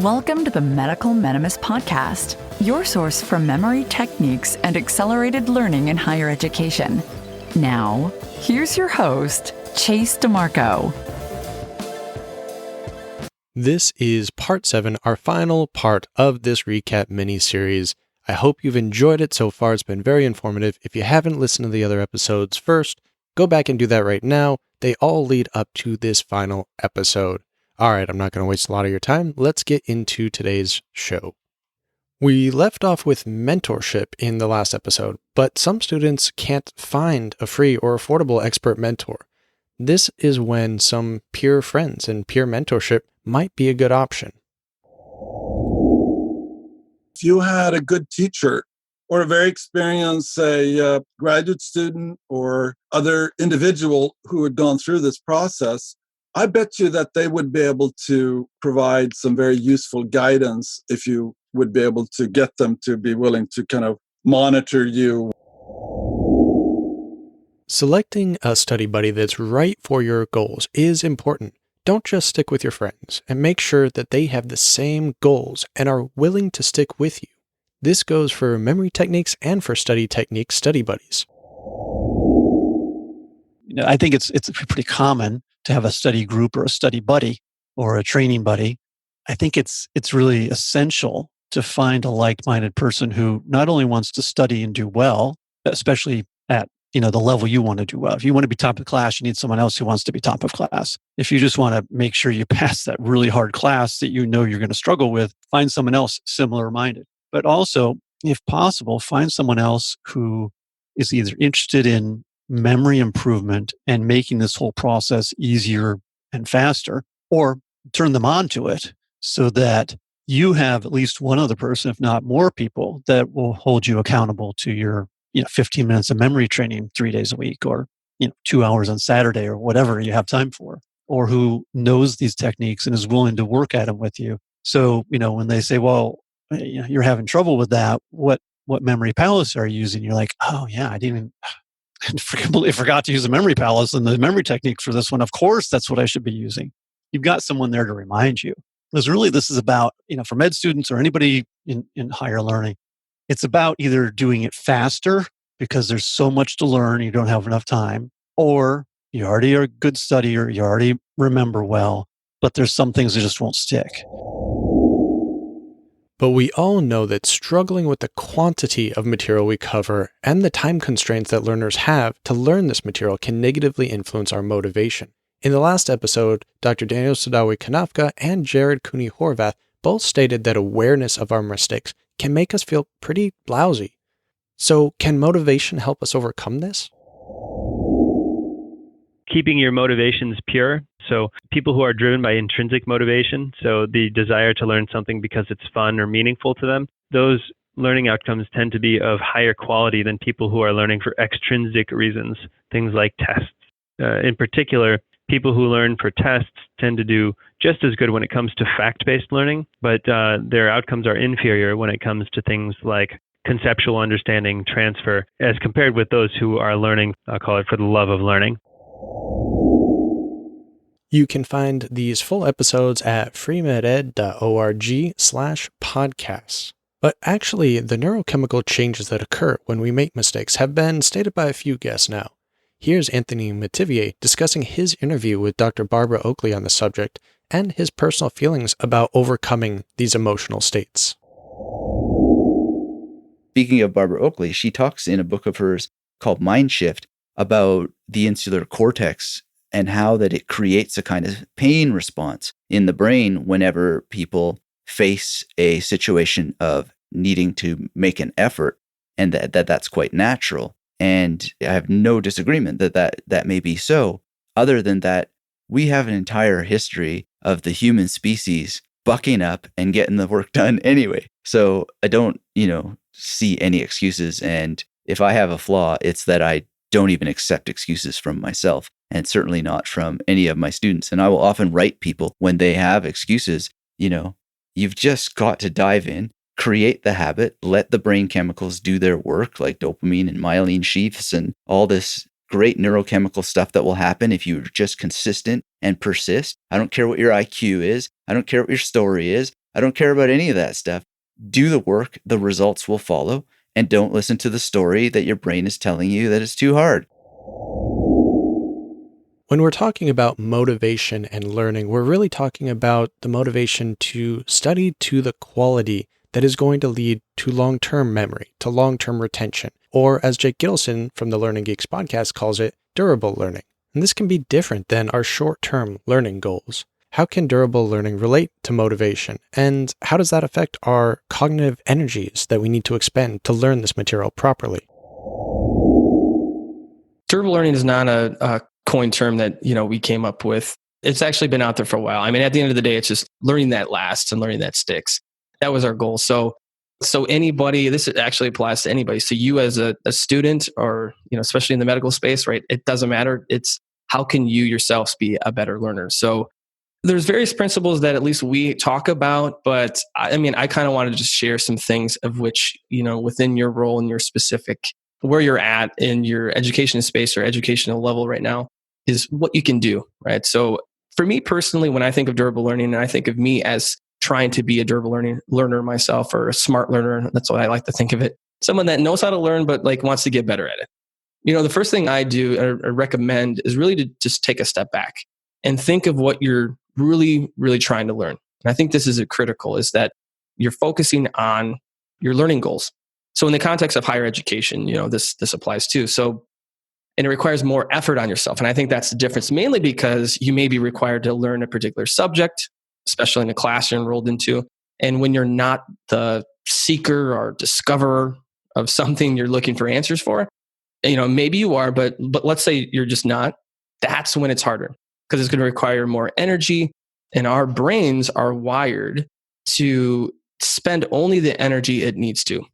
Welcome to the Medical Minimus Podcast, your source for memory techniques and accelerated learning in higher education. Now, here's your host, Chase DiMarco. This is part 7, our final part of this recap mini-series. I hope you've enjoyed it so far. It's been very informative. If you haven't listened to the other episodes first, go back and do that right now. They all lead up to this final episode. All right, I'm not going to waste a lot of your time. Let's get into today's show. We left off with mentorship in the last episode, but some students can't find a free or affordable expert mentor. This is when some peer friends and peer mentorship might be a good option. If you had a good teacher or a very experienced, say, graduate student or other individual who had gone through this process, I bet you that they would be able to provide some very useful guidance if you would be able to get them to be willing to kind of monitor you. Selecting a study buddy that's right for your goals is important. Don't just stick with your friends, and make sure that they have the same goals and are willing to stick with you. This goes for memory techniques and for study technique study buddies. I think it's pretty common to have a study group or a study buddy or a training buddy. I think it's really essential to find a like-minded person who not only wants to study and do well, especially at the level you want to do well. If you want to be top of class, you need someone else who wants to be top of class. If you just want to make sure you pass that really hard class that you know you're going to struggle with, find someone else similar minded. But also, if possible, find someone else who is either interested in memory improvement and making this whole process easier and faster, or turn them on to it so that you have at least one other person, if not more people, that will hold you accountable to your 15 minutes of memory training 3 days a week, or 2 hours on Saturday, or whatever you have time for, or who knows these techniques and is willing to work at them with you. So, when they say, well, you're having trouble with that, what memory palace are you using? You're like, oh yeah, I completely forgot to use a memory palace and the memory technique for this one. Of course, that's what I should be using. You've got someone there to remind you. Because really, this is about, for med students or anybody in higher learning, it's about either doing it faster because there's so much to learn, you don't have enough time, or you already are a good studier, you already remember well, but there's some things that just won't stick. But we all know that struggling with the quantity of material we cover and the time constraints that learners have to learn this material can negatively influence our motivation. In the last episode, Dr. Daniel Sadawi-Kanafka and Jared Cooney-Horvath both stated that awareness of our mistakes can make us feel pretty lousy. So can motivation help us overcome this? Keeping your motivations pure. So people who are driven by intrinsic motivation, so the desire to learn something because it's fun or meaningful to them, those learning outcomes tend to be of higher quality than people who are learning for extrinsic reasons, things like tests. In particular, people who learn for tests tend to do just as good when it comes to fact-based learning, but their outcomes are inferior when it comes to things like conceptual understanding, transfer, as compared with those who are learning, I'll call it, for the love of learning. You can find these full episodes at freemeded.org/podcasts. But actually, the neurochemical changes that occur when we make mistakes have been stated by a few guests now. Here's Anthony Metivier discussing his interview with Dr. Barbara Oakley on the subject and his personal feelings about overcoming these emotional states. Speaking of Barbara Oakley, she talks in a book of hers called Mind Shift about the insular cortex and how that it creates a kind of pain response in the brain whenever people face a situation of needing to make an effort, and that's quite natural. And I have no disagreement that may be so, other than that we have an entire history of the human species bucking up and getting the work done anyway. So I don't, see any excuses. And if I have a flaw, it's that I don't even accept excuses from myself, and certainly not from any of my students. And I will often write people when they have excuses, you've just got to dive in, create the habit, let the brain chemicals do their work, like dopamine and myelin sheaths and all this great neurochemical stuff that will happen if you're just consistent and persist. I don't care what your IQ is. I don't care what your story is. I don't care about any of that stuff. Do the work, the results will follow, and don't listen to the story that your brain is telling you that it's too hard. When we're talking about motivation and learning, we're really talking about the motivation to study to the quality that is going to lead to long-term memory, to long-term retention, or as Jake Gittleson from the Learning Geeks podcast calls it, durable learning. And this can be different than our short-term learning goals. How can durable learning relate to motivation? And how does that affect our cognitive energies that we need to expend to learn this material properly? Durable learning is not a coined term that, we came up with. It's actually been out there for a while. I mean, at the end of the day, it's just learning that lasts and learning that sticks. That was our goal. So anybody, this actually applies to anybody. So you as a student or, especially in the medical space, right? It doesn't matter. It's how can you yourselves be a better learner? So there's various principles that at least we talk about, but I kind of wanted to just share some things of which, within your role and your specific, where you're at in your education space or educational level right now is what you can do, right? So for me personally, when I think of durable learning, and I think of me as trying to be a durable learner myself or a smart learner, that's what I like to think of it. Someone that knows how to learn, but wants to get better at it. The first thing I do or recommend is really to just take a step back and think of what you're really, really trying to learn. And I think this is critical, is that you're focusing on your learning goals. So in the context of higher education, this applies too. So, and it requires more effort on yourself. And I think that's the difference, mainly because you may be required to learn a particular subject, especially in a class you're enrolled into. And when you're not the seeker or discoverer of something you're looking for answers for, maybe you are, but let's say you're just not. That's when it's harder, because it's going to require more energy, and our brains are wired to spend only the energy it needs to.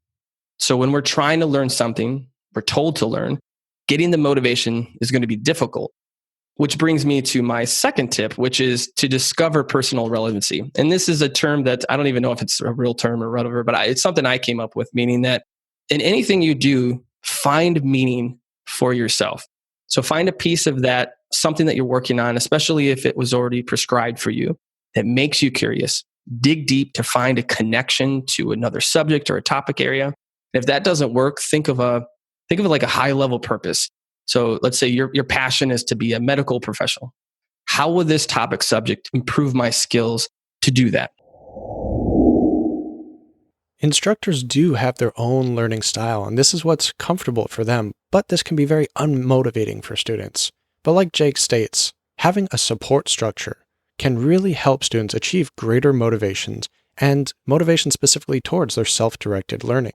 So when we're trying to learn something, we're told to learn, getting the motivation is going to be difficult, which brings me to my second tip, which is to discover personal relevancy. And this is a term that I don't even know if it's a real term or whatever, but it's something I came up with, meaning that in anything you do, find meaning for yourself. So find a piece of that, something that you're working on, especially if it was already prescribed for you, that makes you curious. Dig deep to find a connection to another subject or a topic area. And if that doesn't work, think of it like a high level purpose. So let's say your passion is to be a medical professional. How will this topic subject improve my skills to do that? Instructors do have their own learning style, and this is what's comfortable for them, but this can be very unmotivating for students. But like Jake states, having a support structure can really help students achieve greater motivations, and motivation specifically towards their self-directed learning.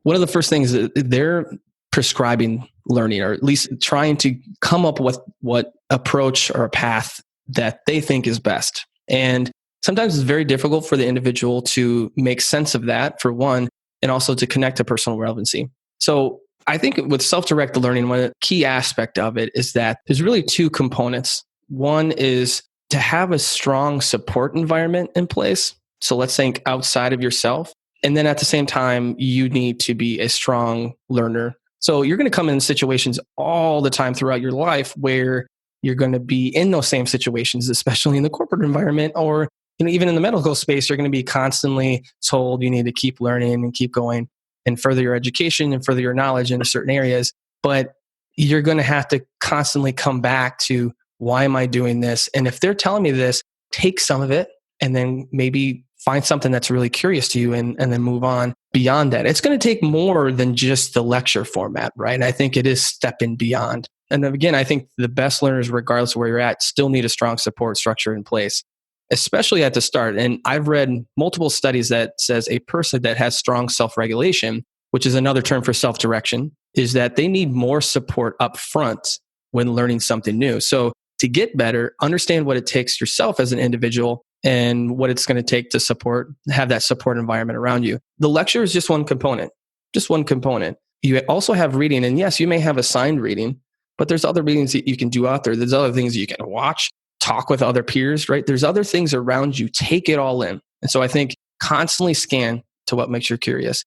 One of the first things is they're prescribing learning, or at least trying to come up with what approach or a path that they think is best. And sometimes it's very difficult for the individual to make sense of that, for one, and also to connect to personal relevancy. So I think with self-directed learning, one key aspect of it is that there's really two components. One is to have a strong support environment in place. So let's think outside of yourself. And then at the same time, you need to be a strong learner. So you're going to come in situations all the time throughout your life where you're going to be in those same situations, especially in the corporate environment, or even in the medical space, you're going to be constantly told you need to keep learning and keep going and further your education and further your knowledge in certain areas. But you're going to have to constantly come back to, why am I doing this? And if they're telling me this, take some of it and then maybe find something that's really curious to you and then move on beyond that. It's going to take more than just the lecture format, right? I think it is stepping beyond. And again, I think the best learners, regardless of where you're at, still need a strong support structure in place, especially at the start. And I've read multiple studies that says a person that has strong self-regulation, which is another term for self-direction, is that they need more support up front when learning something new. So to get better, understand what it takes yourself as an individual and what it's going to take to have that support environment around you. The lecture is just one component, You also have reading, and yes, you may have assigned reading, but there's other readings that you can do out there. There's other things you can watch, talk with other peers, right? There's other things around you. Take it all in. And so I think constantly scan to what makes you curious.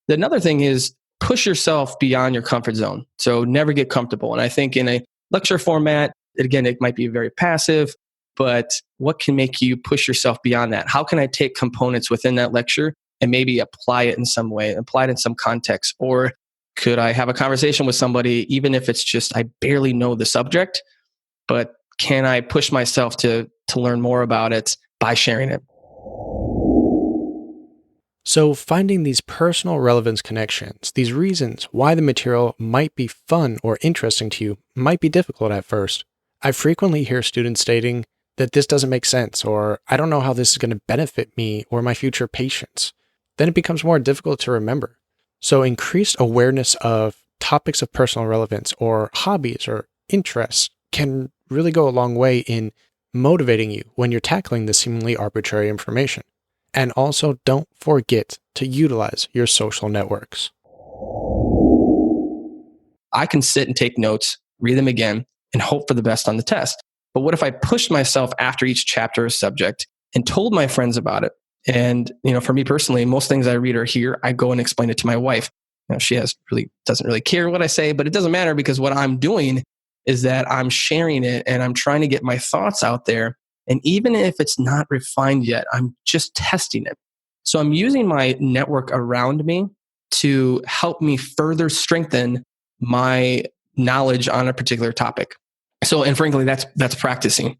Another thing is push yourself beyond your comfort zone. So never get comfortable. And I think in a lecture format, again, it might be very passive, but what can make you push yourself beyond that? How can I take components within that lecture and maybe apply it in some way, apply it in some context? Or could I have a conversation with somebody, even if it's just I barely know the subject, but can I push myself to learn more about it by sharing it? So finding these personal relevance connections, these reasons why the material might be fun or interesting to you, might be difficult at first. I frequently hear students stating that this doesn't make sense, or I don't know how this is going to benefit me or my future patients. Then it becomes more difficult to remember. So increased awareness of topics of personal relevance or hobbies or interests can really go a long way in motivating you when you're tackling this seemingly arbitrary information. And also, don't forget to utilize your social networks. I can sit and take notes, read them again, and hope for the best on the test. But what if I pushed myself after each chapter or subject and told my friends about it? And, for me personally, most things I read or hear, I go and explain it to my wife. She doesn't really care what I say, but it doesn't matter because what I'm doing is that I'm sharing it and I'm trying to get my thoughts out there. And even if it's not refined yet, I'm just testing it. So I'm using my network around me to help me further strengthen my knowledge on a particular topic. So, and frankly, that's practicing.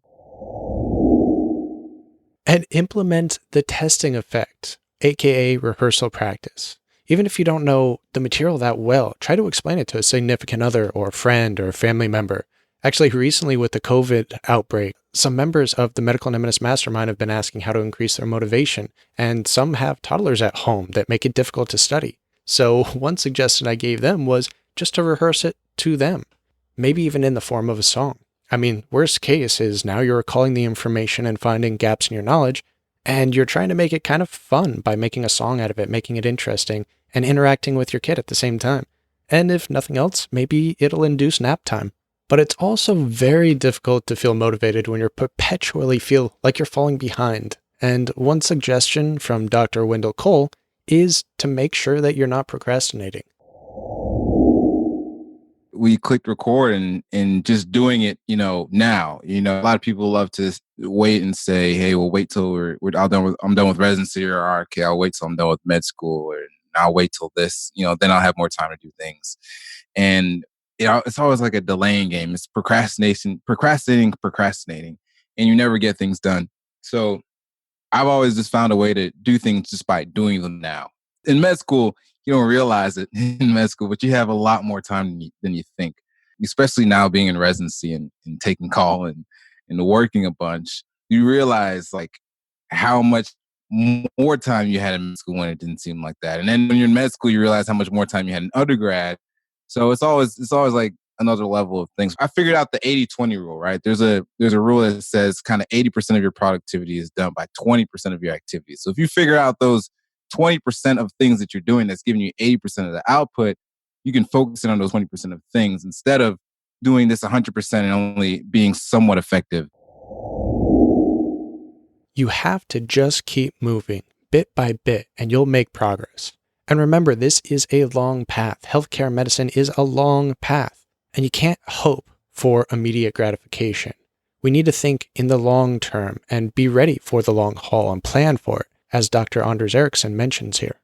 And implement the testing effect, aka rehearsal practice. Even if you don't know the material that well, try to explain it to a significant other or a friend or a family member. Actually, recently with the COVID outbreak, some members of the Medical Nemesis Mastermind have been asking how to increase their motivation, and some have toddlers at home that make it difficult to study. So one suggestion I gave them was just to rehearse it to them, maybe even in the form of a song. I mean, worst case is now you're recalling the information and finding gaps in your knowledge, and you're trying to make it kind of fun by making a song out of it, making it interesting, and interacting with your kid at the same time. And if nothing else, maybe it'll induce nap time. But it's also very difficult to feel motivated when you perpetually feel like you're falling behind. And one suggestion from Dr. Wendell Cole is to make sure that you're not procrastinating. We clicked record and just doing it, now. A lot of people love to wait and say, hey, we'll wait till I'm done with residency, or okay, I'll wait till I'm done with med school, or I'll wait till this, then I'll have more time to do things. And it's always like a delaying game. It's procrastinating, and you never get things done. So I've always just found a way to do things just by doing them now. In med school, you don't realize it in med school, but you have a lot more time than you think, especially now being in residency and taking call and working a bunch. You realize like how much more time you had in med school when it didn't seem like that. And then when you're in med school, you realize how much more time you had in undergrad. So it's always like another level of things. I figured out the 80-20 rule, right? There's a rule that says kind of 80% of your productivity is done by 20% of your activities. So if you figure out those 20% of things that you're doing that's giving you 80% of the output, you can focus in on those 20% of things instead of doing this 100% and only being somewhat effective. You have to just keep moving bit by bit and you'll make progress. And remember, this is a long path. Healthcare medicine is a long path, and you can't hope for immediate gratification. We need to think in the long term and be ready for the long haul and plan for it, as Dr. Anders Ericsson mentions here.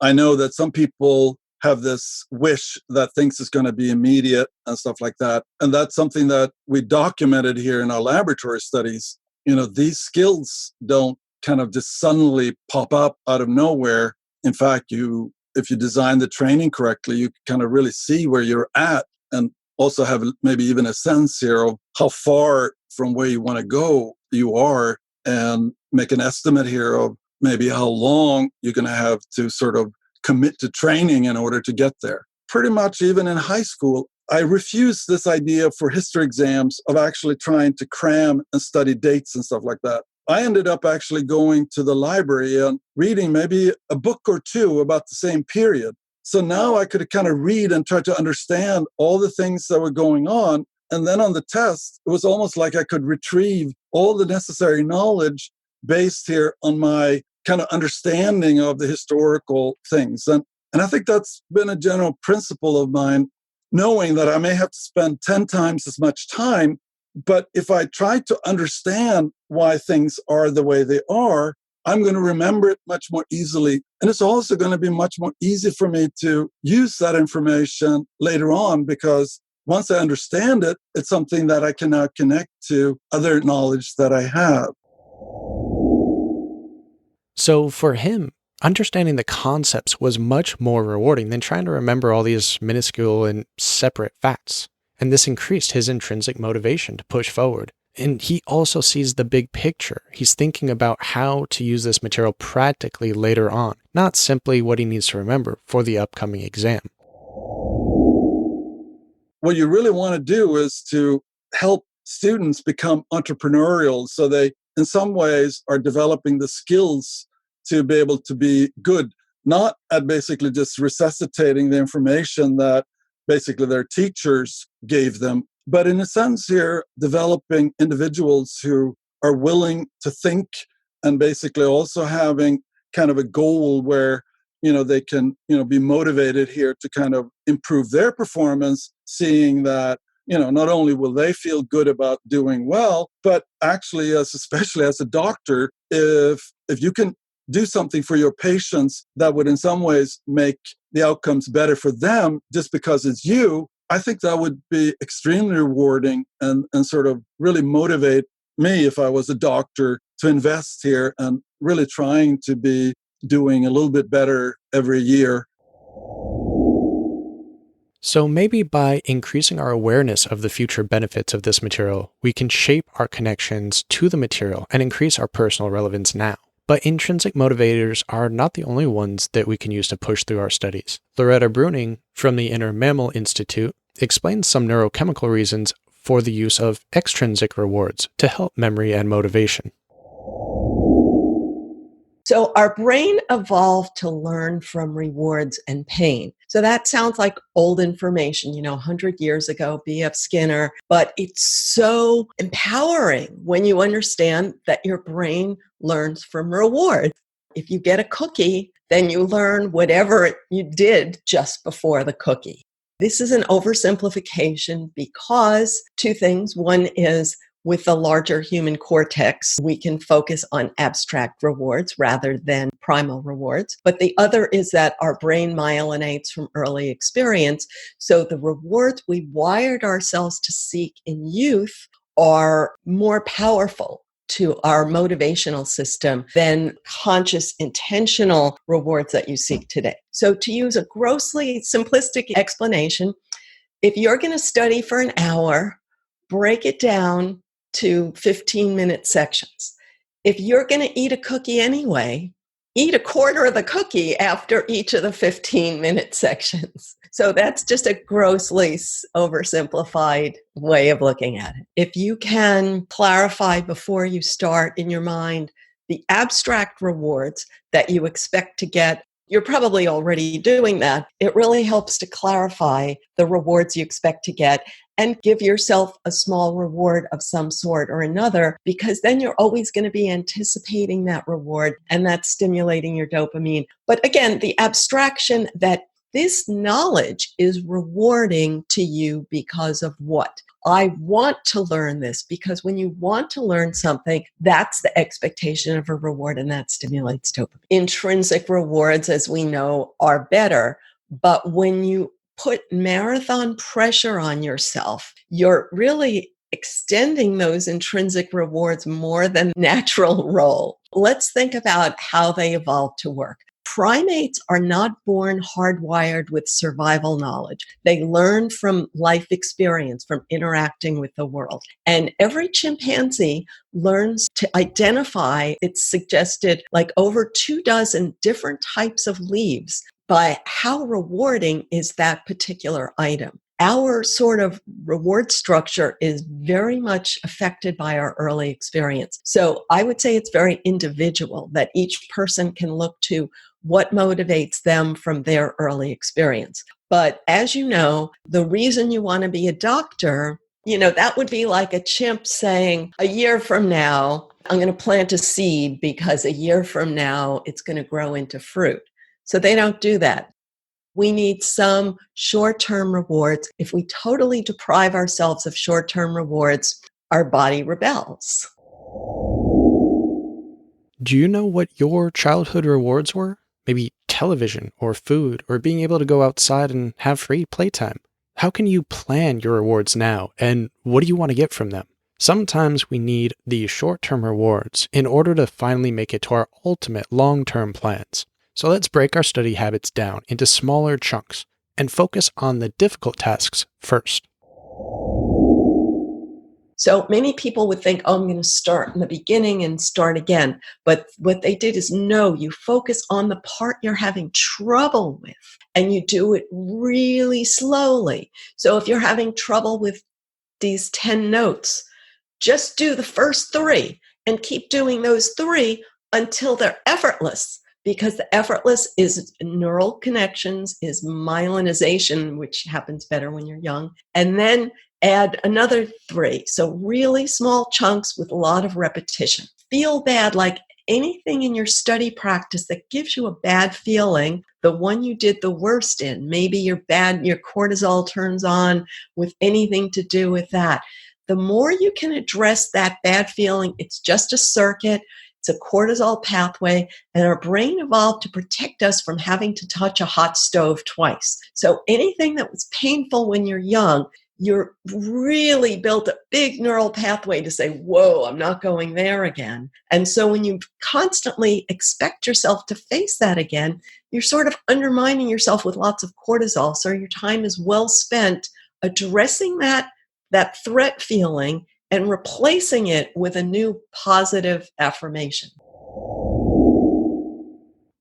I know that some people have this wish that things is going to be immediate and stuff like that. And that's something that we documented here in our laboratory studies. These skills don't kind of just suddenly pop up out of nowhere. In fact, if you design the training correctly, you kind of really see where you're at and also have maybe even a sense here of how far from where you want to go you are, and make an estimate here of maybe how long you're going to have to sort of commit to training in order to get there. Pretty much even in high school, I refused this idea for history exams of actually trying to cram and study dates and stuff like that. I ended up actually going to the library and reading maybe a book or two about the same period. So now I could kind of read and try to understand all the things that were going on. And then on the test, it was almost like I could retrieve all the necessary knowledge based here on my kind of understanding of the historical things. And I think that's been a general principle of mine, knowing that I may have to spend 10 times as much time But if I try to understand why things are the way they are, I'm going to remember it much more easily. And it's also going to be much more easy for me to use that information later on, because once I understand it, it's something that I can now connect to other knowledge that I have. So for him, understanding the concepts was much more rewarding than trying to remember all these minuscule and separate facts. And this increased his intrinsic motivation to push forward. And he also sees the big picture. He's thinking about how to use this material practically later on, not simply what he needs to remember for the upcoming exam. What you really want to do is to help students become entrepreneurial, so they, in some ways, are developing the skills to be able to be good, not at basically just resuscitating the information that basically their teachers gave them, but in a sense here, developing individuals who are willing to think, and basically also having kind of a goal where, they can, be motivated here to kind of improve their performance, seeing that, not only will they feel good about doing well, but actually, especially as a doctor, if you can do something for your patients that would in some ways make the outcomes better for them just because it's you, I think that would be extremely rewarding and sort of really motivate me, if I was a doctor, to invest here and really trying to be doing a little bit better every year. So maybe by increasing our awareness of the future benefits of this material, we can shape our connections to the material and increase our personal relevance now. But intrinsic motivators are not the only ones that we can use to push through our studies. Loretta Bruning from the Inner Mammal Institute explains some neurochemical reasons for the use of extrinsic rewards to help memory and motivation. So our brain evolved to learn from rewards and pain. So that sounds like old information, 100 years ago, B.F. Skinner, but it's so empowering when you understand that your brain learns from rewards. If you get a cookie, then you learn whatever you did just before the cookie. This is an oversimplification because two things. One is, with the larger human cortex, we can focus on abstract rewards rather than primal rewards. But the other is that our brain myelinates from early experience. So the rewards we wired ourselves to seek in youth are more powerful to our motivational system than conscious, intentional rewards that you seek today. So to use a grossly simplistic explanation, if you're going to study for an hour, break it down to 15-minute sections. If you're going to eat a cookie anyway, eat a quarter of the cookie after each of the 15-minute sections. So that's just a grossly oversimplified way of looking at it. If you can clarify before you start in your mind the abstract rewards that you expect to get, you're probably already doing that. It really helps to clarify the rewards you expect to get and give yourself a small reward of some sort or another, because then you're always going to be anticipating that reward and that's stimulating your dopamine. But again, the abstraction that this knowledge is rewarding to you because of what? I want to learn this, because when you want to learn something, that's the expectation of a reward, and that stimulates dopamine. Intrinsic rewards, as we know, are better, but when you put marathon pressure on yourself, you're really extending those intrinsic rewards more than natural role. Let's think about how they evolved to work. Primates are not born hardwired with survival knowledge. They learn from life experience, from interacting with the world. And every chimpanzee learns to identify, it's suggested, like over 24 different types of leaves by how rewarding is that particular item. Our sort of reward structure is very much affected by our early experience. So I would say it's very individual, that each person can look to what motivates them from their early experience. But as you know, the reason you want to be a doctor, that would be like a chimp saying, a year from now, I'm going to plant a seed because a year from now, it's going to grow into fruit. So they don't do that. We need some short-term rewards. If we totally deprive ourselves of short-term rewards, our body rebels. Do you know what your childhood rewards were? Maybe television or food or being able to go outside and have free playtime. How can you plan your rewards now, and what do you want to get from them? Sometimes we need these short-term rewards in order to finally make it to our ultimate long-term plans. So let's break our study habits down into smaller chunks and focus on the difficult tasks first. So many people would think, oh, I'm going to start in the beginning and start again. But what they did is, no, you focus on the part you're having trouble with, and you do it really slowly. So if you're having trouble with these 10 notes, just do the first 3 and keep doing those 3 until they're effortless, because the effortless is neural connections, is myelinization, which happens better when you're young, and then add another 3. So really small chunks with a lot of repetition. Feel bad, like anything in your study practice that gives you a bad feeling, the one you did the worst in. Maybe your cortisol turns on with anything to do with that. The more you can address that bad feeling, it's just a circuit, it's a cortisol pathway, and our brain evolved to protect us from having to touch a hot stove twice. So anything that was painful when you're young, you're really built a big neural pathway to say, whoa, I'm not going there again. And so when you constantly expect yourself to face that again, you're sort of undermining yourself with lots of cortisol. So your time is well spent addressing that threat feeling and replacing it with a new positive affirmation.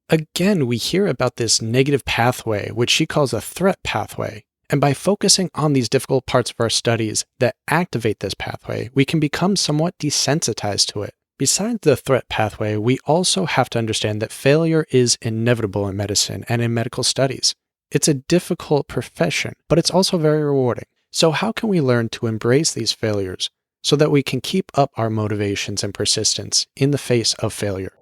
Again, we hear about this negative pathway, which she calls a threat pathway. And by focusing on these difficult parts of our studies that activate this pathway, we can become somewhat desensitized to it. Besides the threat pathway, we also have to understand that failure is inevitable in medicine and in medical studies. It's a difficult profession, but it's also very rewarding. So how can we learn to embrace these failures so that we can keep up our motivations and persistence in the face of failure?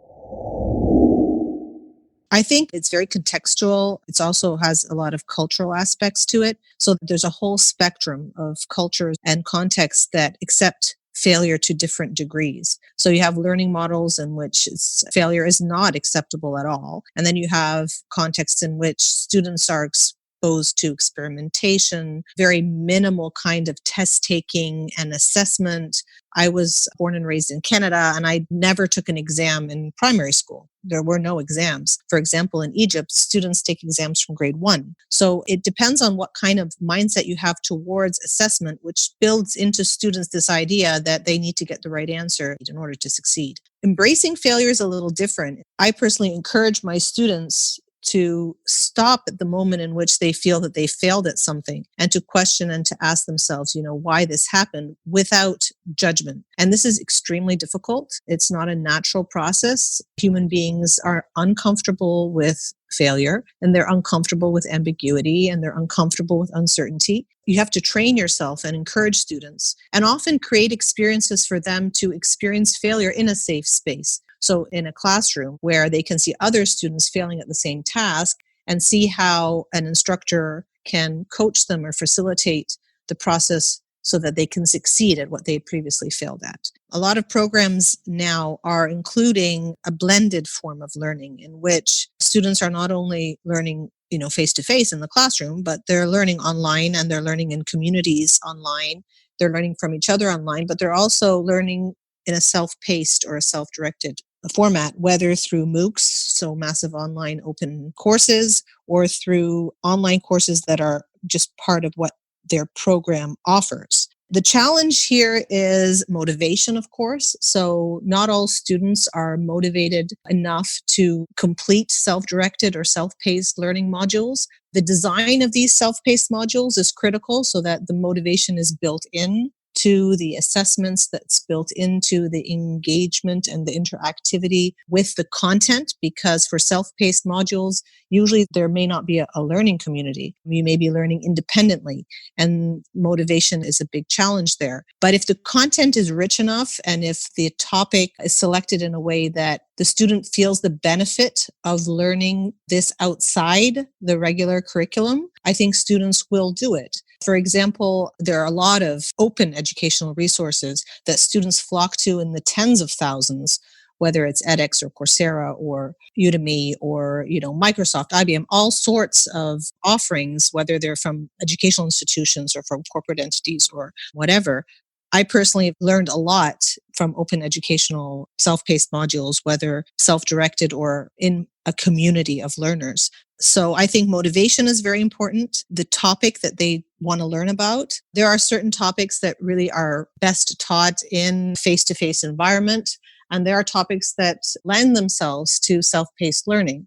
I think it's very contextual. It also has a lot of cultural aspects to it. So there's a whole spectrum of cultures and contexts that accept failure to different degrees. So you have learning models in which failure is not acceptable at all. And then you have contexts in which students are exposed to experimentation, very minimal kind of test taking and assessment. I was born and raised in Canada, and I never took an exam in primary school. There were no exams. For example, in Egypt, students take exams from grade 1. So it depends on what kind of mindset you have towards assessment, which builds into students this idea that they need to get the right answer in order to succeed. Embracing failure is a little different. I personally encourage my students to stop at the moment in which they feel that they failed at something and to question and to ask themselves, why this happened without judgment. And this is extremely difficult. It's not a natural process. Human beings are uncomfortable with failure, and they're uncomfortable with ambiguity, and they're uncomfortable with uncertainty. You have to train yourself and encourage students and often create experiences for them to experience failure in a safe space. So in a classroom where they can see other students failing at the same task and see how an instructor can coach them or facilitate the process so that they can succeed at what they previously failed at. A lot of programs now are including a blended form of learning in which students are not only learning face-to-face in the classroom, but they're learning online and they're learning in communities online. They're learning from each other online, but they're also learning in a self-paced or a self-directed format, whether through MOOCs, so massive online open courses, or through online courses that are just part of what their program offers. The challenge here is motivation, of course. So not all students are motivated enough to complete self-directed or self-paced learning modules. The design of these self-paced modules is critical so that the motivation is built in to the assessments, that's built into the engagement and the interactivity with the content, because for self-paced modules, usually there may not be a learning community. You may be learning independently, and motivation is a big challenge there. But if the content is rich enough and if the topic is selected in a way that the student feels the benefit of learning this outside the regular curriculum, I think students will do it. For example, there are a lot of open educational resources that students flock to in the tens of thousands, whether it's edX or Coursera or Udemy or, Microsoft, IBM, all sorts of offerings, whether they're from educational institutions or from corporate entities or whatever. I personally have learned a lot from open educational self-paced modules, whether self-directed or in a community of learners. So I think motivation is very important. The topic that they want to learn about. There are certain topics that really are best taught in face-to-face environment, and there are topics that lend themselves to self-paced learning.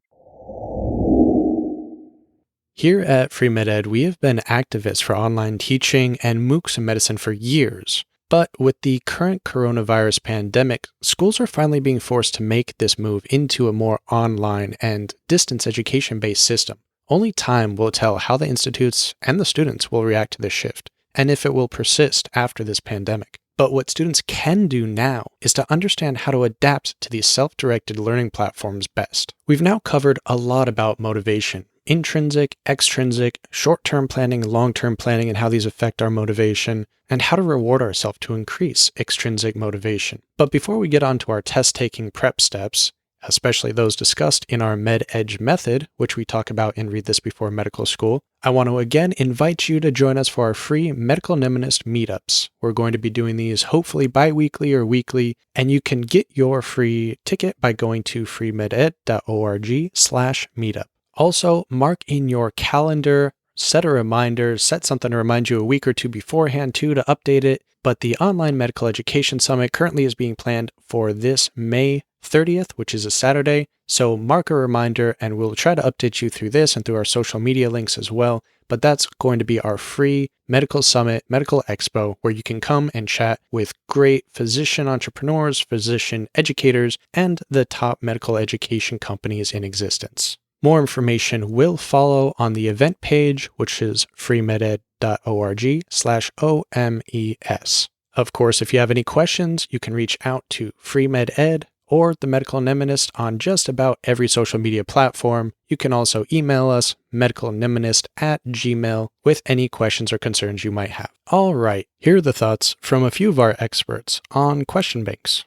Here at Free MedEd, we have been activists for online teaching and MOOCs in medicine for years. But with the current coronavirus pandemic, schools are finally being forced to make this move into a more online and distance education-based system. Only time will tell how the institutes and the students will react to this shift, and if it will persist after this pandemic. But what students can do now is to understand how to adapt to these self-directed learning platforms best. We've now covered a lot about motivation, intrinsic, extrinsic, short-term planning, long-term planning, and how these affect our motivation, and how to reward ourselves to increase extrinsic motivation. But before we get on to our test-taking prep steps, especially those discussed in our MedEdge method, which we talk about in Read This Before Medical School, I want to again invite you to join us for our free Medical Mnemonist meetups. We're going to be doing these hopefully bi-weekly or weekly, and you can get your free ticket by going to freemed.org/meetup. Also, mark in your calendar, set a reminder, set something to remind you a week or two beforehand too to update it. But the Online Medical Education Summit currently is being planned for this May 30th, which is a Saturday. So mark a reminder and we'll try to update you through this and through our social media links as well. But that's going to be our free medical summit, medical expo, where you can come and chat with great physician entrepreneurs, physician educators, and the top medical education companies in existence. More information will follow on the event page, which is freemed.org/OMES. Of course, if you have any questions, you can reach out to FreeMedEd or the Medical Mnemonist on just about every social media platform. You can also email us, medicalmnemonist@gmail.com, with any questions or concerns you might have. All right, here are the thoughts from a few of our experts on question banks.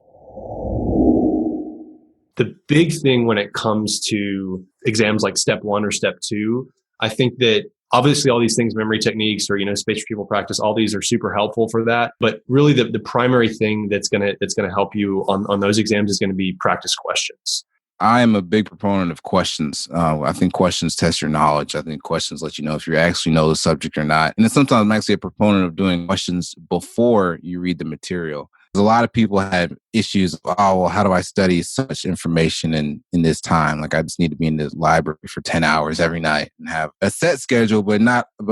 The big thing when it comes to exams like step 1 or step 2, I think that obviously all these things, memory techniques or, space retrieval practice, all these are super helpful for that. But really the primary thing that's going to help you on those exams is going to be practice questions. I am a big proponent of questions. I think questions test your knowledge. I think questions let you know if you actually know the subject or not. And then sometimes I'm actually a proponent of doing questions before you read the material. A lot of people had issues. Oh, well, how do I study such information in this time? Like I just need to be in the library for 10 hours every night and have a set schedule, but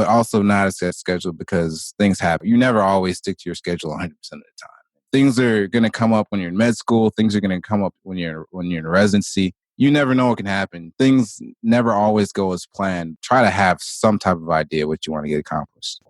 also not a set schedule because things happen. You never always stick to your schedule 100% of the time. Things are going to come up when you're in med school. Things are going to come up when you're in residency. You never know what can happen. Things never always go as planned. Try to have some type of idea what you want to get accomplished.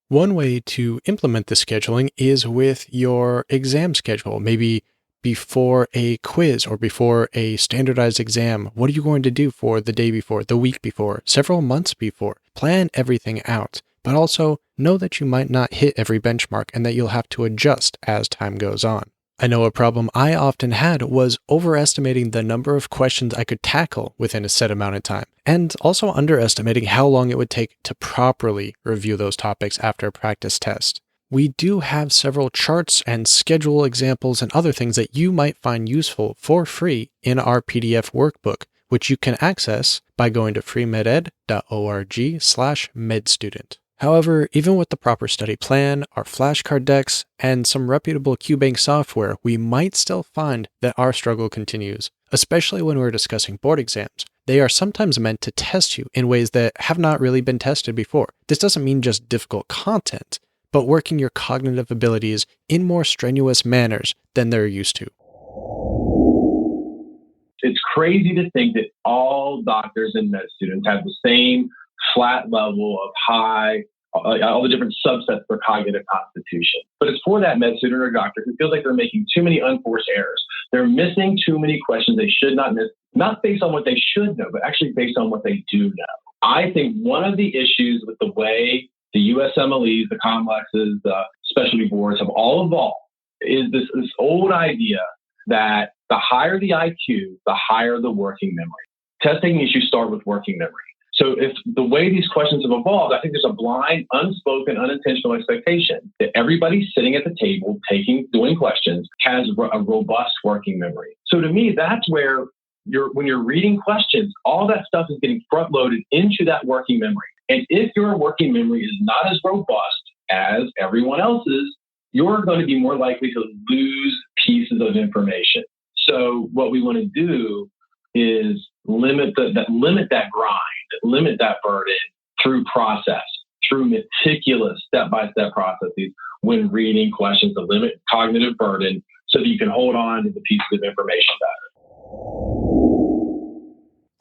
One way to implement this scheduling is with your exam schedule. Maybe before a quiz or before a standardized exam, what are you going to do for the day before, the week before, several months before? Plan everything out, but also know that you might not hit every benchmark and that you'll have to adjust as time goes on. I know a problem I often had was overestimating the number of questions I could tackle within a set amount of time, and also underestimating how long it would take to properly review those topics after a practice test. We do have several charts and schedule examples and other things that you might find useful for free in our PDF workbook, which you can access by going to freemed.org/medstudent. However, even with the proper study plan, our flashcard decks, and some reputable QBank software, we might still find that our struggle continues, especially when we're discussing board exams. They are sometimes meant to test you in ways that have not really been tested before. This doesn't mean just difficult content, but working your cognitive abilities in more strenuous manners than they're used to. It's crazy to think that all doctors and med students have the same flat level of high all the different subsets for cognitive constitution. But it's for that med student or doctor who feels like they're making too many unforced errors. They're missing too many questions they should not miss, not based on what they should know, but actually based on what they do know. I think one of the issues with the way the USMLEs, the complexes, the specialty boards have all evolved is this old idea that the higher the IQ, the higher the working memory. Test taking issues start with working memory. So if the way these questions have evolved, I think there's a blind, unspoken, unintentional expectation that everybody sitting at the table doing questions has a robust working memory. So to me, that's where when you're reading questions, all that stuff is getting front loaded into that working memory. And if your working memory is not as robust as everyone else's, you're going to be more likely to lose pieces of information. So what we want to do is limit that grind, limit that burden through process, through meticulous step-by-step processes when reading questions to limit cognitive burden so that you can hold on to the pieces of information better.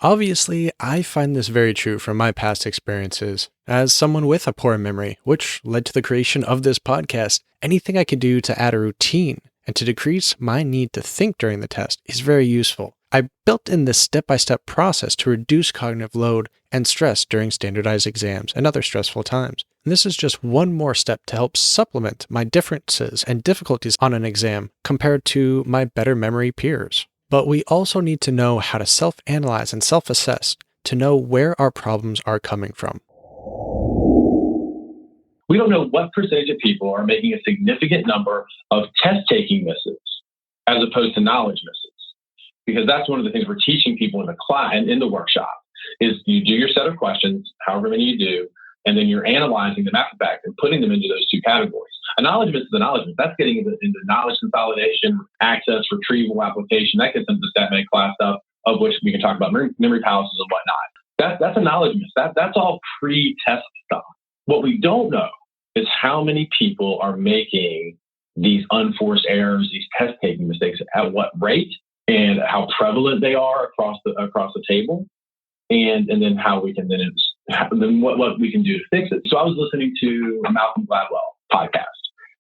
Obviously, I find this very true from my past experiences. As someone with a poor memory, which led to the creation of this podcast, anything I could do to add a routine and to decrease my need to think during the test is very useful. I built in this step-by-step process to reduce cognitive load and stress during standardized exams and other stressful times. And this is just one more step to help supplement my differences and difficulties on an exam compared to my better memory peers. But we also need to know how to self-analyze and self-assess to know where our problems are coming from. We don't know what percentage of people are making a significant number of test-taking misses as opposed to knowledge misses. Because that's one of the things we're teaching people in the class and in the workshop is you do your set of questions, however many you do, and then you're analyzing them after the fact and putting them into those two categories. A knowledge miss is a knowledge miss. That's getting into knowledge consolidation, access, retrieval, application. That gets into the stat med class stuff, of which we can talk about memory palaces and whatnot. That's a knowledge miss. That's all pre-test stuff. What we don't know is how many people are making these unforced errors, these test-taking mistakes, at what rate, and how prevalent they are across the table, and then how we can then what we can do to fix it. So I was listening to a Malcolm Gladwell podcast,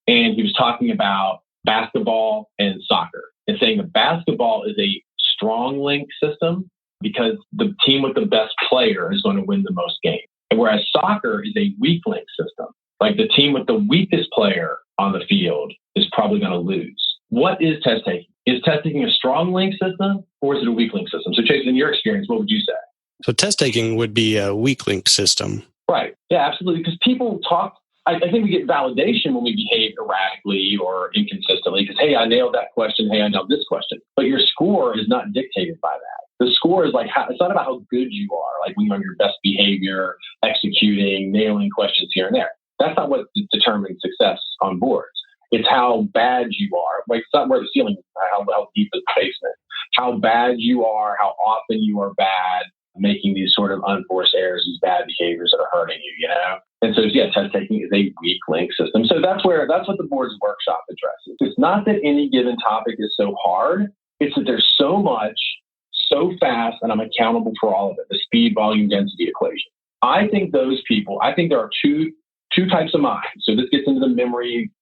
and he was talking about basketball and soccer, and saying that basketball is a strong link system because the team with the best player is going to win the most games, and whereas soccer is a weak link system. Like the team with the weakest player on the field is probably going to lose. What is test taking? Is test taking a strong link system or is it a weak link system? So Chase, in your experience, what would you say? So test taking would be a weak link system. Right. Yeah, absolutely. Because people talk, I think we get validation when we behave erratically or inconsistently because, hey, I nailed that question. Hey, I nailed this question. But your score is not dictated by that. The score is like, it's not about how good you are, like when you're on your best behavior, executing, nailing questions here and there. That's not what determines success on boards. It's how bad you are. Like, it's not where the ceiling is, how deep is the basement. How bad you are, how often you are bad, making these sort of unforced errors, these bad behaviors that are hurting you, you know? And so, yeah, test taking is a weak link system. So that's what the board's workshop addresses. It's not that any given topic is so hard. It's that there's so much, so fast, and I'm accountable for all of it, the speed, volume, density equation. I think there are two types of minds. So this gets into the memory,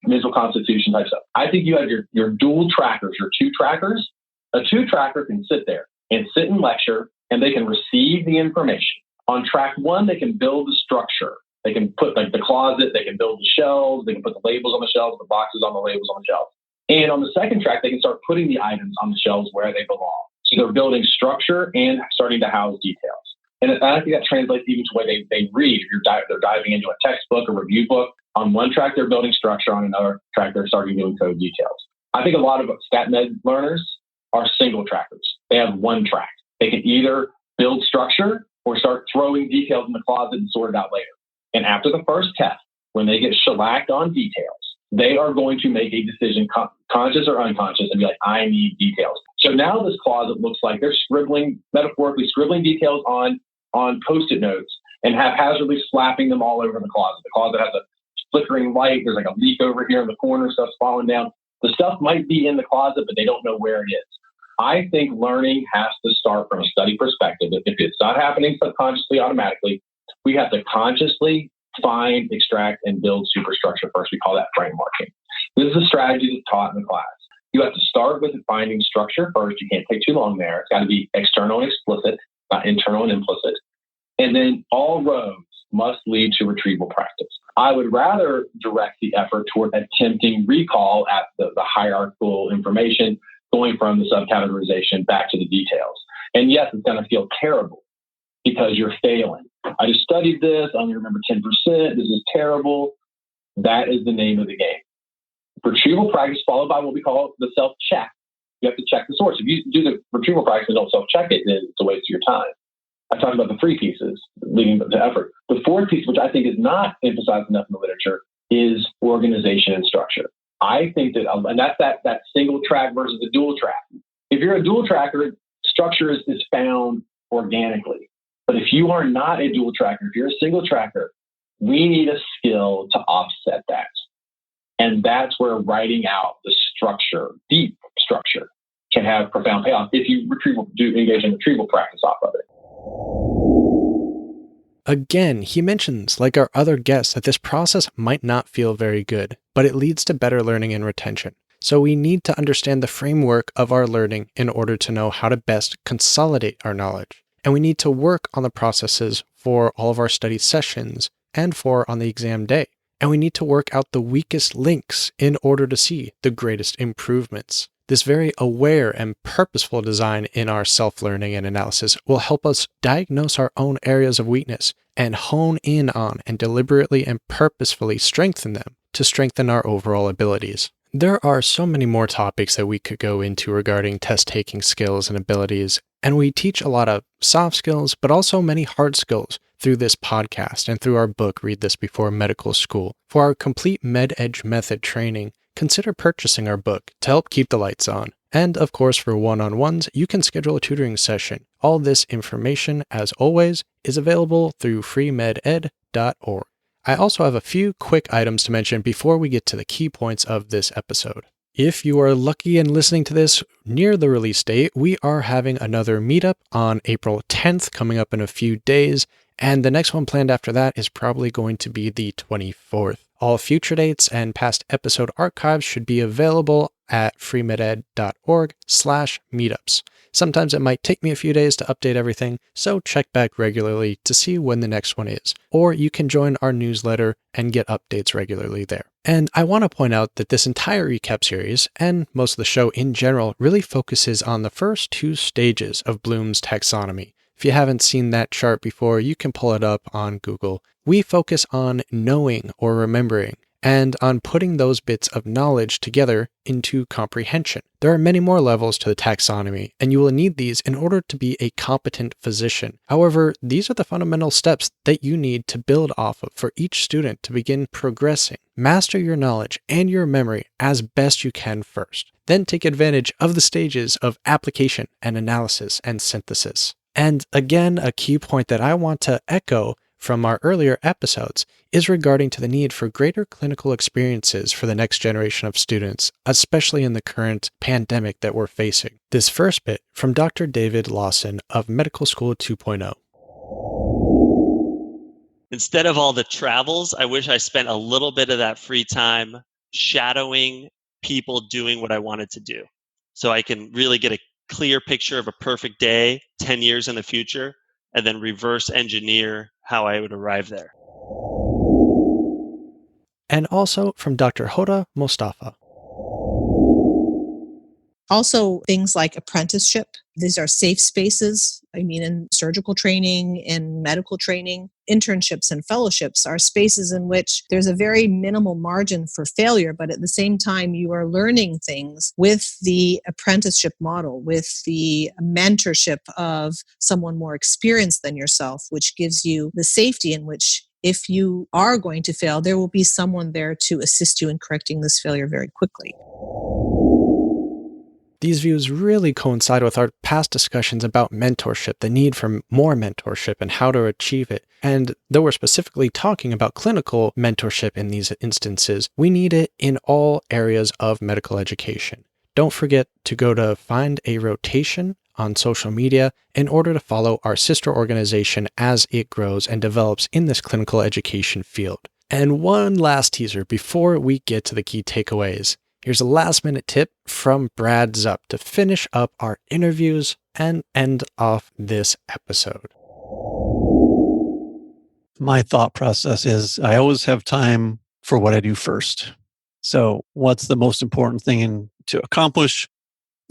mental constitution type stuff. I think you have your dual trackers, your two trackers. A two tracker can sit there and sit and lecture, and they can receive the information. On track one, they can build the structure. They can put like the closet, they can build the shelves, they can put the labels on the shelves, the boxes on the labels on the shelves. And on the second track, they can start putting the items on the shelves where they belong. So they're building structure and starting to house details. And I think that translates even to the way they read. If they're diving into a textbook or review book, on one track, they're building structure. On another track, they're starting doing code details. I think a lot of stat med learners are single trackers. They have one track. They can either build structure or start throwing details in the closet and sort it out later. And after the first test, when they get shellacked on details, they are going to make a decision, conscious or unconscious, and be like, I need details. So now this closet looks like they're metaphorically scribbling details on Post-it notes and haphazardly slapping them all over the closet. The closet has a flickering light. There's like a leak over here in the corner. Stuff's falling down. The stuff might be in the closet, but they don't know where it is. I think learning has to start from a study perspective. If it's not happening subconsciously, automatically, we have to consciously find, extract, and build superstructure first. We call that frameworking. This is a strategy that's taught in the class. You have to start with finding structure first. You can't take too long there. It's got to be external and explicit, not internal and implicit. And then all roads must lead to retrieval practice. I would rather direct the effort toward attempting recall at the hierarchical information, going from the subcategorization back to the details. And yes, it's going to feel terrible because you're failing. I just studied this. I only remember 10%. This is terrible. That is the name of the game. Retrieval practice followed by what we call the self-check. You have to check the source. If you do the retrieval practice and don't self-check it, then it's a waste of your time. I talked about the 3 pieces leading to effort. The 4th piece, which I think is not emphasized enough in the literature, is organization and structure. I think that, and that's that single track versus the dual track. If you're a dual tracker, structure is found organically. But if you are not a dual tracker, if you're a single tracker, we need a skill to offset that. And that's where writing out the structure, deep structure, can have profound payoff if you engage in retrieval practice off of it. Again, he mentions, like our other guests, that this process might not feel very good, but it leads to better learning and retention. So we need to understand the framework of our learning in order to know how to best consolidate our knowledge. And we need to work on the processes for all of our study sessions and for on the exam day. And we need to work out the weakest links in order to see the greatest improvements. This very aware and purposeful design in our self-learning and analysis will help us diagnose our own areas of weakness and hone in on and deliberately and purposefully strengthen them to strengthen our overall abilities. There are so many more topics that we could go into regarding test-taking skills and abilities, and we teach a lot of soft skills, but also many hard skills through this podcast and through our book, Read This Before Medical School. For our complete Med-Edge method training, consider purchasing our book to help keep the lights on. And of course, for one-on-ones, you can schedule a tutoring session. All this information, as always, is available through freemeded.org. I also have a few quick items to mention before we get to the key points of this episode. If you are lucky and listening to this near the release date, we are having another meetup on April 10th coming up in a few days, and the next one planned after that is probably going to be the 24th. All future dates and past episode archives should be available at freemeded.org/meetups. Sometimes it might take me a few days to update everything, so check back regularly to see when the next one is. Or you can join our newsletter and get updates regularly there. And I want to point out that this entire recap series, and most of the show in general, really focuses on the first 2 stages of Bloom's taxonomy. If you haven't seen that chart before, you can pull it up on Google. We focus on knowing or remembering, and on putting those bits of knowledge together into comprehension. There are many more levels to the taxonomy, and you will need these in order to be a competent physician. However, these are the fundamental steps that you need to build off of for each student to begin progressing. Master your knowledge and your memory as best you can first. Then take advantage of the stages of application and analysis and synthesis. And again, a key point that I want to echo from our earlier episodes is regarding to the need for greater clinical experiences for the next generation of students, especially in the current pandemic that we're facing. This first bit from Dr. David Lawson of Medical School 2.0. Instead of all the travels, I wish I spent a little bit of that free time shadowing people doing what I wanted to do. So I can really get a clear picture of a perfect day 10 years in the future, and then reverse engineer how I would arrive there. And also from Dr. Hoda Mostafa. Also, things like apprenticeship. These are safe spaces. In surgical training, in medical training, internships and fellowships are spaces in which there's a very minimal margin for failure, but at the same time, you are learning things with the apprenticeship model, with the mentorship of someone more experienced than yourself, which gives you the safety in which if you are going to fail, there will be someone there to assist you in correcting this failure very quickly. These views really coincide with our past discussions about mentorship, the need for more mentorship and how to achieve it. And though we're specifically talking about clinical mentorship in these instances, we need it in all areas of medical education. Don't forget to go to find a rotation on social media in order to follow our sister organization as it grows and develops in this clinical education field. And one last teaser before we get to the key takeaways. Here's a last-minute tip from Brad Zupp to finish up our interviews and end off this episode. My thought process is I always have time for what I do first. So what's the most important thing to accomplish?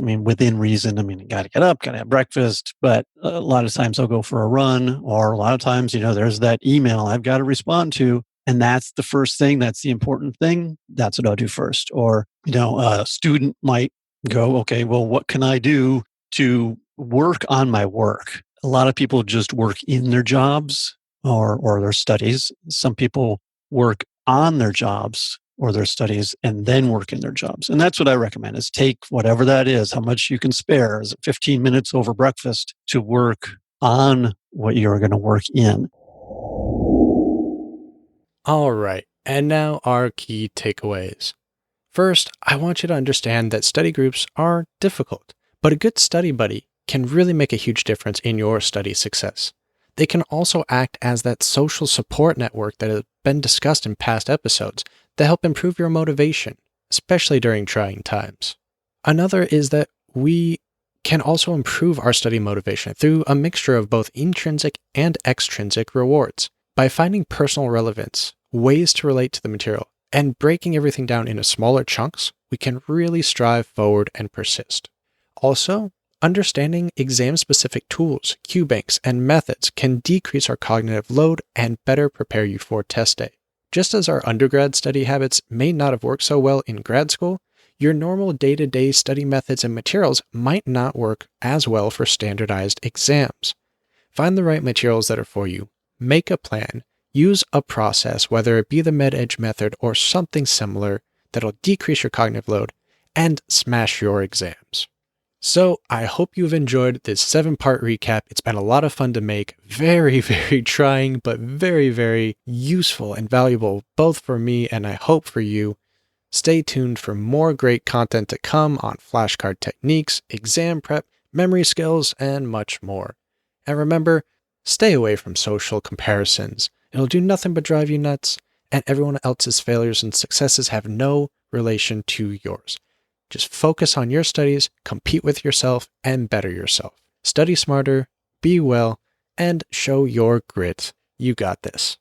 I mean, within reason, you got to get up, got to have breakfast, but a lot of times I'll go for a run, or a lot of times, there's that email I've got to respond to. And that's the first thing. That's the important thing. That's what I'll do first. Or, a student might go, okay, well, what can I do to work on my work? A lot of people just work in their jobs or their studies. Some people work on their jobs or their studies and then work in their jobs. And that's what I recommend is take whatever that is, how much you can spare. Is it 15 minutes over breakfast to work on what you're going to work in? All right, and now our key takeaways. First, I want you to understand that study groups are difficult, but a good study buddy can really make a huge difference in your study success. They can also act as that social support network that has been discussed in past episodes to help improve your motivation, especially during trying times. Another is that we can also improve our study motivation through a mixture of both intrinsic and extrinsic rewards. By finding personal relevance, ways to relate to the material, and breaking everything down into smaller chunks, we can really strive forward and persist. Also, understanding exam-specific tools, cue banks, and methods can decrease our cognitive load and better prepare you for test day. Just as our undergrad study habits may not have worked so well in grad school, your normal day-to-day study methods and materials might not work as well for standardized exams. Find the right materials that are for you. Make a plan, use a process, whether it be the med-edge method or something similar that'll decrease your cognitive load and smash your exams. So I hope you've enjoyed this 7-part recap. It's been a lot of fun to make, very, very trying, but very, very useful and valuable, both for me and I hope for you. Stay tuned for more great content to come on flashcard techniques, exam prep, memory skills, and much more. And remember, stay away from social comparisons. It'll do nothing but drive you nuts, and everyone else's failures and successes have no relation to yours. Just focus on your studies, compete with yourself, and better yourself. Study smarter, be well, and show your grit. You got this.